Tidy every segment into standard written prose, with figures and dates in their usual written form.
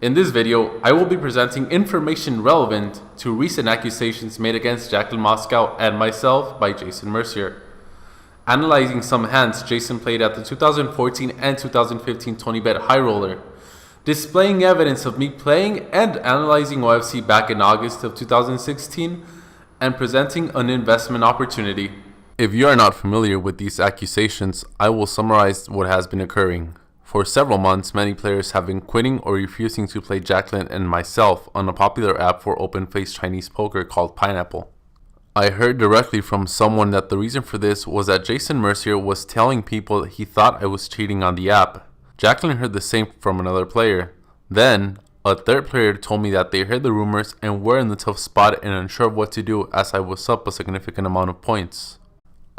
In this video, I will be presenting information relevant to recent accusations made against Jaclynn Moskow and myself by Jason Mercier. Analyzing some hands Jason played at the 2014 and 2015 20-bet high roller. Displaying evidence of me playing and analyzing OFC back in August of 2016, and presenting an investment opportunity. If you are not familiar with these accusations, I will summarize what has been occurring. For several months, many players have been quitting or refusing to play Jaclynn and myself on a popular app for open-faced Chinese poker called Pineapple. I heard directly from someone that the reason for this was that Jason Mercier was telling people he thought I was cheating on the app. Jaclynn heard the same from another player. Then, a third player told me that they heard the rumors and were in the tough spot and unsure of what to do as I was up a significant amount of points.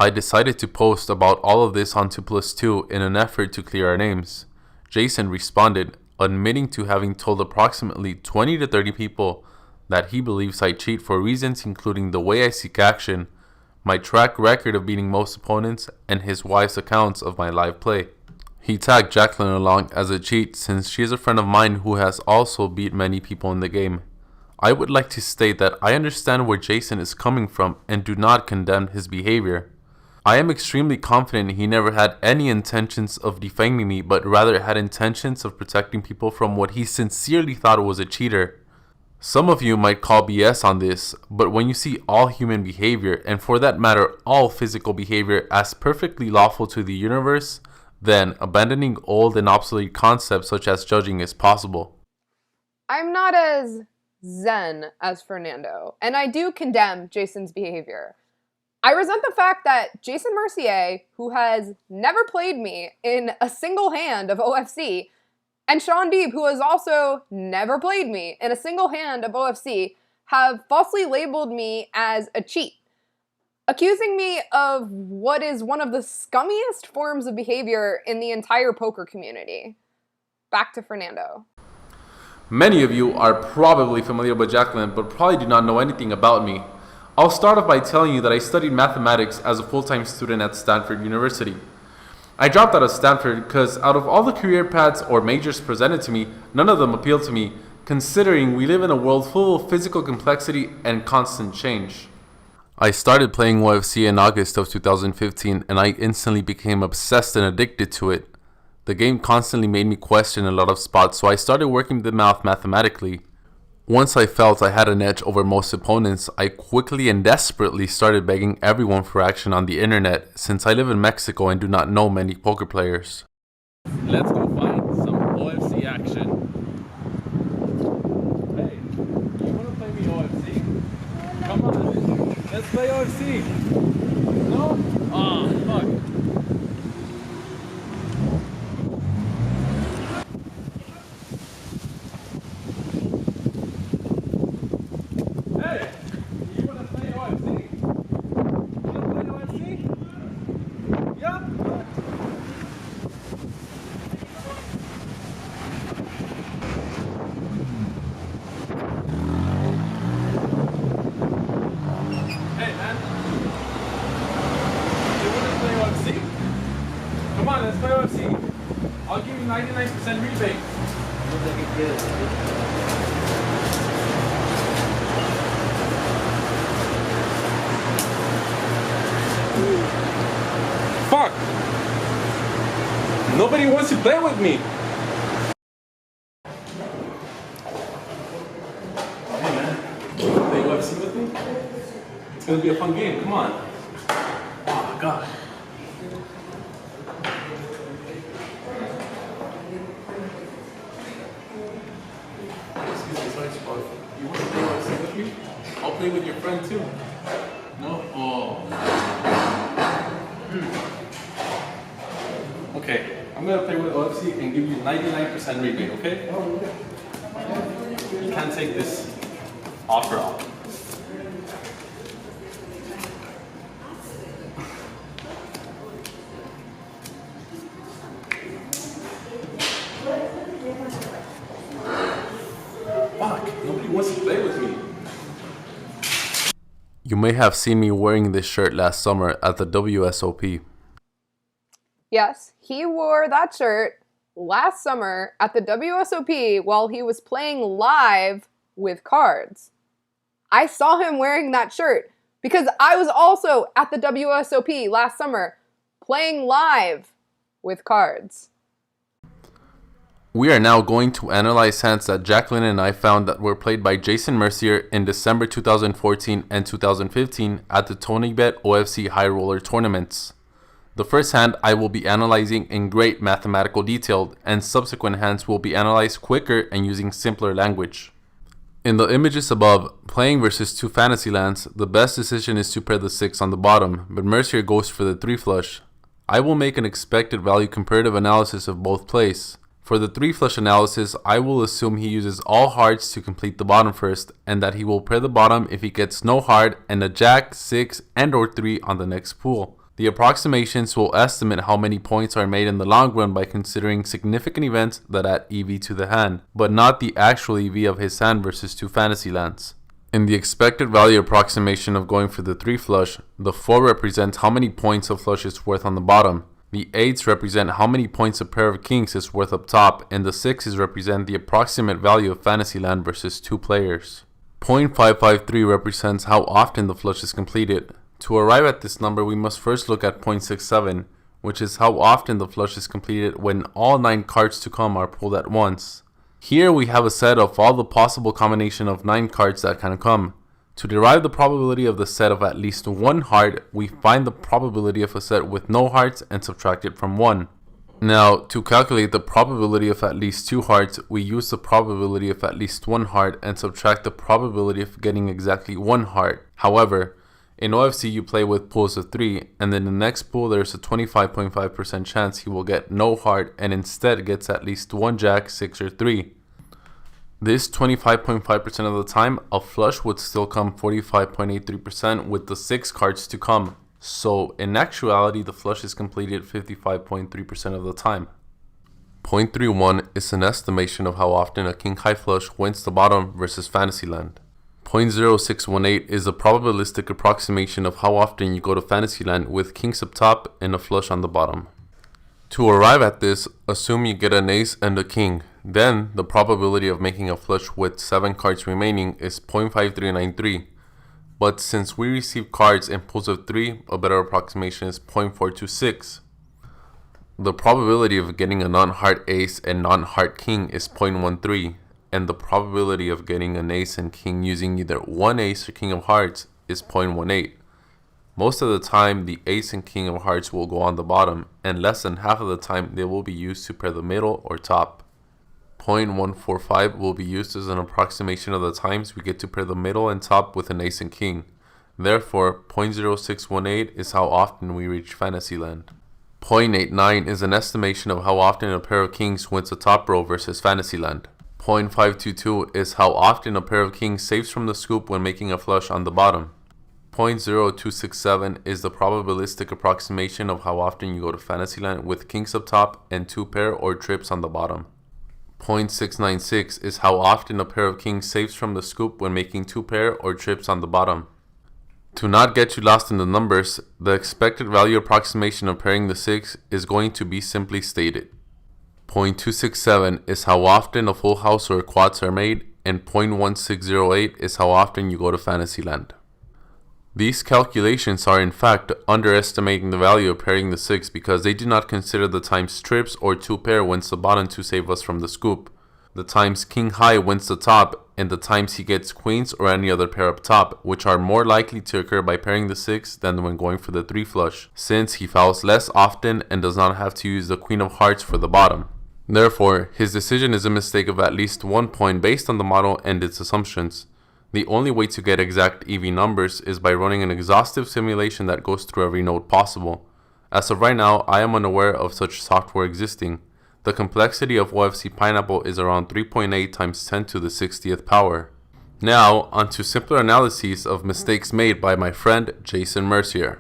I decided to post about all of this on 2plus2 in an effort to clear our names. Jason responded, admitting to having told approximately 20 to 30 people that he believes I cheat for reasons including the way I seek action, my track record of beating most opponents, and his wife's accounts of my live play. He tagged Jaclynn along as a cheat since she is a friend of mine who has also beat many people in the game. I would like to state that I understand where Jason is coming from and do not condemn his behavior. I am extremely confident he never had any intentions of defaming me, but rather had intentions of protecting people from what he sincerely thought was a cheater. Some of you might call BS on this, but when you see all human behavior, and for that matter all physical behavior, as perfectly lawful to the universe, then abandoning old and obsolete concepts such as judging is possible. I'm not as zen as Fernando, and I do condemn Jason's behavior. I resent the fact that Jason Mercier, who has never played me in a single hand of OFC, and Sean Deeb, who has also never played me in a single hand of OFC, have falsely labeled me as a cheat, accusing me of what is one of the scummiest forms of behavior in the entire poker community. Back to Fernando. Many of you are probably familiar with Jaclynn, but probably do not know anything about me. I'll start off by telling you that I studied mathematics as a full-time student at Stanford University. I dropped out of Stanford because out of all the career paths or majors presented to me, none of them appealed to me, considering we live in a world full of physical complexity and constant change. I started playing OFC in August of 2015 and I instantly became obsessed and addicted to it. The game constantly made me question a lot of spots, so I started working the math mathematically. Once I felt I had an edge over most opponents, I quickly and desperately started begging everyone for action on the internet, since I live in Mexico and do not know many poker players. Let's go find some OFC action. Hey, you wanna play me OFC? Come on, let's play OFC. No? Ah, fuck. Come on, let's play OFC. I'll give you 99% rebate. Fuck! Nobody wants to play with me. Hey man, you wanna play OFC with me? It's gonna be a fun game, come on. Oh god. You want to play OFC with me? I'll play with your friend too. No? Oh. Okay, I'm gonna play with OFC and give you 99% rebate, okay? You can't take this offer off. Fuck, nobody wants to play with me. You may have seen me wearing this shirt last summer at the WSOP. Yes, he wore that shirt last summer at the WSOP while he was playing live with cards. I saw him wearing that shirt because I was also at the WSOP last summer playing live with cards. We are now going to analyze hands that Jaclynn and I found that were played by Jason Mercier in December 2014 and 2015 at the TonyBet OFC High Roller tournaments. The first hand I will be analyzing in great mathematical detail, and subsequent hands will be analyzed quicker and using simpler language. In the images above, playing versus two fantasy lands, the best decision is to pair the 6 on the bottom, but Mercier goes for the 3 flush. I will make an expected value comparative analysis of both plays. For the 3 flush analysis, I will assume he uses all hearts to complete the bottom first, and that he will pair the bottom if he gets no heart and a jack, 6, and or 3 on the next pool. The approximations will estimate how many points are made in the long run by considering significant events that add EV to the hand, but not the actual EV of his hand versus two fantasy lands. In the expected value approximation of going for the 3 flush, the 4 represents how many points a flush is worth on the bottom. The 8s represent how many points a pair of kings is worth up top, and the 6s represent the approximate value of fantasy land versus 2 players. 0.553 represents how often the flush is completed. To arrive at this number, we must first look at 0.67, which is how often the flush is completed when all 9 cards to come are pulled at once. Here we have a set of all the possible combination of 9 cards that can come. To derive the probability of the set of at least 1 heart, we find the probability of a set with no hearts and subtract it from 1. Now, to calculate the probability of at least 2 hearts, we use the probability of at least 1 heart and subtract the probability of getting exactly 1 heart. However, in OFC you play with pools of 3, and in the next pool there's a 25.5% chance he will get no heart and instead gets at least 1 jack, 6, or 3. This 25.5% of the time, a flush would still come 45.83% with the 6 cards to come. So in actuality, the flush is completed 55.3% of the time. 0.31 is an estimation of how often a king high flush wins the bottom versus Fantasyland. 0.0618 is a probabilistic approximation of how often you go to Fantasyland with kings up top and a flush on the bottom. To arrive at this, assume you get an ace and a king. Then, the probability of making a flush with 7 cards remaining is 0.5393. But since we receive cards in pools of 3, a better approximation is 0.426. The probability of getting a non-heart ace and non-heart king is 0.13. And the probability of getting an ace and king using either one ace or king of hearts is 0.18. Most of the time, the ace and king of hearts will go on the bottom, and less than half of the time they will be used to pair the middle or top. 0.145 will be used as an approximation of the times we get to pair the middle and top with an ace and king. Therefore, 0.0618 is how often we reach Fantasyland. 0.89 is an estimation of how often a pair of kings wins the top row versus Fantasyland. 0.522 is how often a pair of kings saves from the scoop when making a flush on the bottom. 0.0267 is the probabilistic approximation of how often you go to Fantasyland with kings up top and 2 pair or trips on the bottom. 0.696 is how often a pair of kings saves from the scoop when making 2 pair or trips on the bottom. To not get you lost in the numbers, the expected value approximation of pairing the 6 is going to be simply stated. 0.267 is how often a full house or quads are made, and 0.1608 is how often you go to Fantasyland. These calculations are in fact underestimating the value of pairing the 6 because they do not consider the times trips or 2 pair wins the bottom to save us from the scoop, the times king high wins the top, and the times he gets queens or any other pair up top, which are more likely to occur by pairing the 6 than when going for the 3 flush, since he fouls less often and does not have to use the queen of hearts for the bottom. Therefore, his decision is a mistake of at least 1 point based on the model and its assumptions. The only way to get exact EV numbers is by running an exhaustive simulation that goes through every node possible. As of right now, I am unaware of such software existing. The complexity of OFC Pineapple is around 3.8 times 10 to the 60th power. Now, onto simpler analyses of mistakes made by my friend Jason Mercier.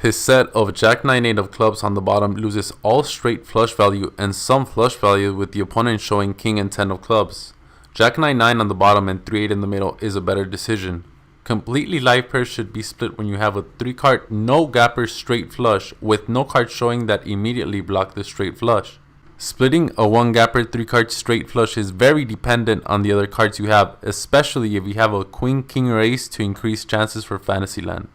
His set of Jack 9-8 of clubs on the bottom loses all straight flush value and some flush value with the opponent showing King and 10 of clubs. Jack 9-9 on the bottom and 3-8 in the middle is a better decision. Completely live pairs should be split when you have a 3-card no gapper straight flush with no card showing that immediately block the straight flush. Splitting a 1-gapper 3-card straight flush is very dependent on the other cards you have, especially if you have a queen, king, or ace to increase chances for Fantasyland.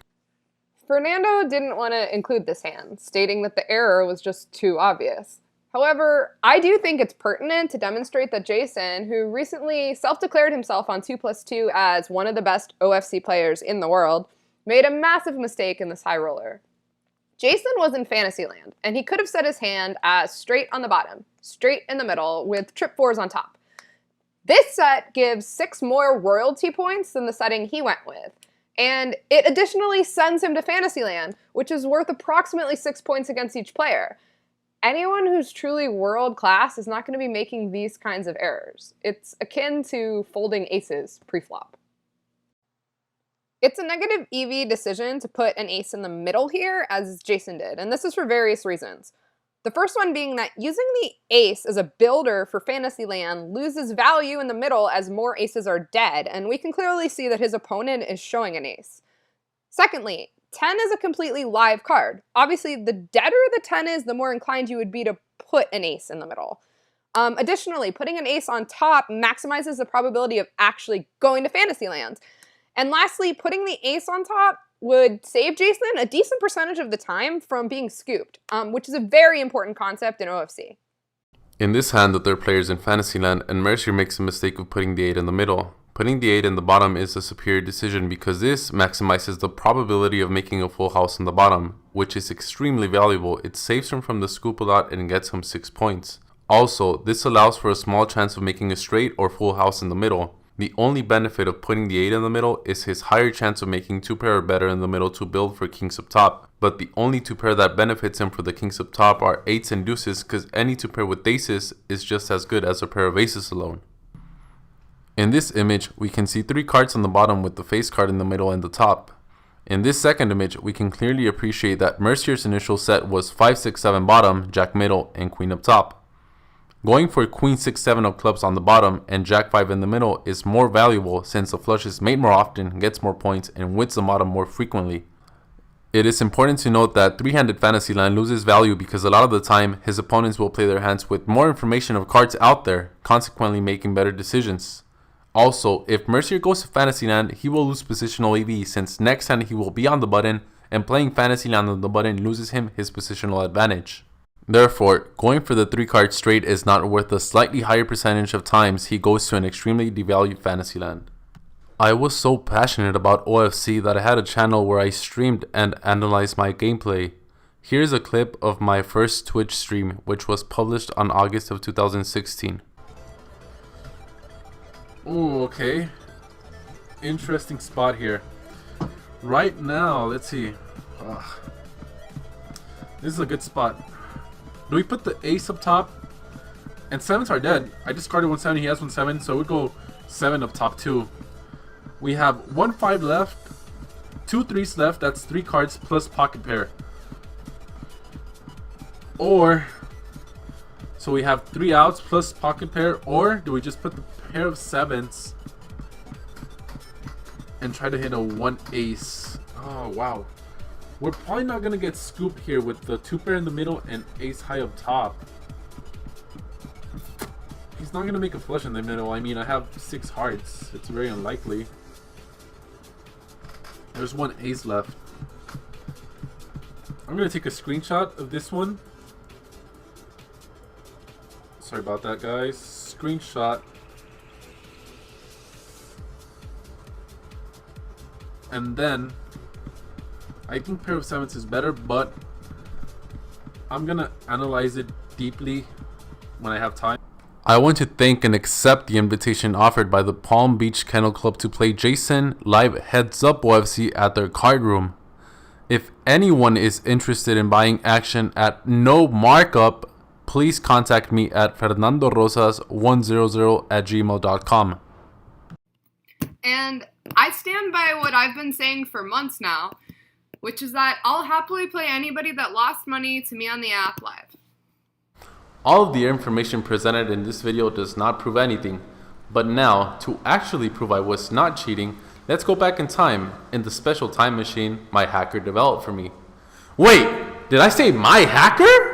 Fernando didn't want to include this hand, stating that the error was just too obvious. However, I do think it's pertinent to demonstrate that Jason, who recently self-declared himself on 2+2 as one of the best OFC players in the world, made a massive mistake in this high roller. Jason was in Fantasyland, and he could have set his hand as straight on the bottom, straight in the middle, with trip 4s on top. This set gives 6 more royalty points than the setting he went with, and it additionally sends him to Fantasyland, which is worth approximately 6 points against each player. Anyone who's truly world class is not going to be making these kinds of errors. It's akin to folding aces pre-flop. It's a negative EV decision to put an ace in the middle here, as Jason did, and this is for various reasons. The first one being that using the ace as a builder for Fantasyland loses value in the middle as more aces are dead, and we can clearly see that his opponent is showing an ace. Secondly, 10 is a completely live card. Obviously, the deader the 10 is, the more inclined you would be to put an ace in the middle. Additionally, putting an ace on top maximizes the probability of actually going to Fantasyland. And lastly, putting the ace on top would save Jason a decent percentage of the time from being scooped, which is a very important concept in OFC. In this hand, the third player is in Fantasyland, and Mercier makes a mistake of putting the 8 in the middle. Putting the 8 in the bottom is a superior decision because this maximizes the probability of making a full house in the bottom, which is extremely valuable. It saves him from the scoop a lot and gets him 6 points. Also, this allows for a small chance of making a straight or full house in the middle. The only benefit of putting the 8 in the middle is his higher chance of making 2-pair or better in the middle to build for kings up top. But the only 2-pair that benefits him for the kings up top are 8s and deuces, because any 2-pair with aces is just as good as a pair of aces alone. In this image, we can see 3 cards on the bottom with the face card in the middle and the top. In this second image, we can clearly appreciate that Mercier's initial set was 5, 6, 7 bottom, jack middle, and queen up top. Going for queen 6, 7 of clubs on the bottom and jack 5 in the middle is more valuable since the flush is made more often, gets more points, and wins the bottom more frequently. It is important to note that 3-handed Fantasyland loses value because a lot of the time his opponents will play their hands with more information of cards out there, consequently making better decisions. Also, if Mercier goes to Fantasyland, he will lose positional EV since next hand he will be on the button, and playing Fantasyland on the button loses him his positional advantage. Therefore, going for the 3-card straight is not worth the slightly higher percentage of times he goes to an extremely devalued Fantasyland. I was so passionate about OFC that I had a channel where I streamed and analyzed my gameplay. Here's a clip of my first Twitch stream, which was published on August of 2016. Ooh, okay. Interesting spot here. Right now, let's see. This is a good spot. Do we put the ace up top? And 7s are dead. I discarded 1 7, he has 1 7, so we go 7 up top too. We have 1 5 left, 2 3s left, that's 3 cards plus pocket pair. Or, so we have 3 outs plus pocket pair, or do we just put the pair of 7s and try to hit a 1 ace? Oh wow. We're probably not going to get scooped here with the 2-pair in the middle and ace high up top. He's not going to make a flush in the middle. I mean, I have 6 hearts. It's very unlikely. There's 1 ace left. I'm going to take a screenshot of this one. Sorry about that, guys. Screenshot. And then I think pair of 7s is better, but I'm gonna analyze it deeply when I have time. I want to thank and accept the invitation offered by the Palm Beach Kennel Club to play Jason live Heads Up OFC at their card room. If anyone is interested in buying action at no markup, please contact me at fernandorosas100@gmail.com. And I stand by what I've been saying for months now, which is that I'll happily play anybody that lost money to me on the app live. All of the information presented in this video does not prove anything, but now, to actually prove I was not cheating, let's go back in time, in the special time machine my hacker developed for me. Wait, did I say my hacker?